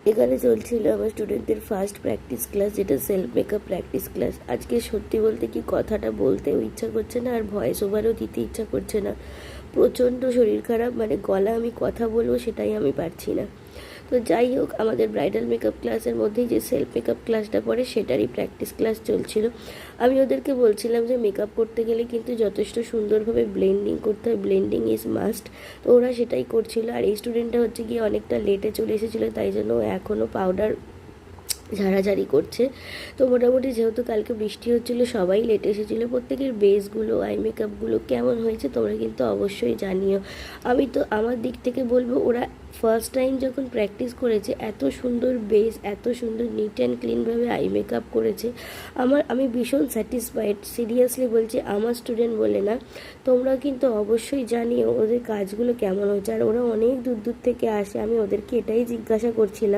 এখানে চলছিল আমার স্টুডেন্টদের ফার্স্ট প্র্যাকটিস ক্লাস, যেটা সেলফ মেকআপ প্র্যাকটিস ক্লাস। আজকে সত্যি বলতে কি কথাটা বলতেও ইচ্ছা করছে না, আর ভয়েস ওভারও দিতে ইচ্ছা করছে না। প্রচণ্ড শরীর খারাপ, মানে গলা আমি কথা বলবো সেটাই আমি পারছি না। তো যাই হোক, আমাদের ব্রাইডাল মেকআপ ক্লাসের মধ্যেই যে সেলফ মেকআপ ক্লাসটা পড়ে সেটারই প্র্যাকটিস ক্লাস চলছিল। আমি ওদেরকে বলছিলাম যে মেকআপ করতে গেলে কিন্তু যথেষ্ট সুন্দরভাবে ব্লেন্ডিং করতে হয়, ব্লেন্ডিং ইজ মাস্ট। তো ওরা সেটাই করছিল। আর এই স্টুডেন্টটা হচ্ছে গিয়ে অনেকটা লেটে চলে এসেছিলো, তাই জন্য এখনও পাউডার ঝাড়াঝাড়ি করছে। তো মোটামুটি যেহেতু কালকে বৃষ্টি হচ্ছিলো, সবাই লেটে এসেছিলো। প্রত্যেকের বেসগুলো, আই মেকআপগুলো কেমন হয়েছে তোমরা কিন্তু অবশ্যই জানিও। আমি তো আমার দিক থেকে বলবো, ওরা ফার্স্ট টাইম যখন প্র্যাকটিস করেছে, এত সুন্দর বেস, এত সুন্দর নিট অ্যান্ড ক্লিনভাবে আই মেকআপ করেছে। আমি ভীষণ স্যাটিসফাইড, সিরিয়াসলি বলছি, আমার স্টুডেন্ট বলে না, তোমরা কিন্তু অবশ্যই জানিও ওদের কাজগুলো কেমন হচ্ছে। আর ওরা অনেক দূর দূর থেকে আসে, আমি ওদেরকে এটাই জিজ্ঞাসা করছিলাম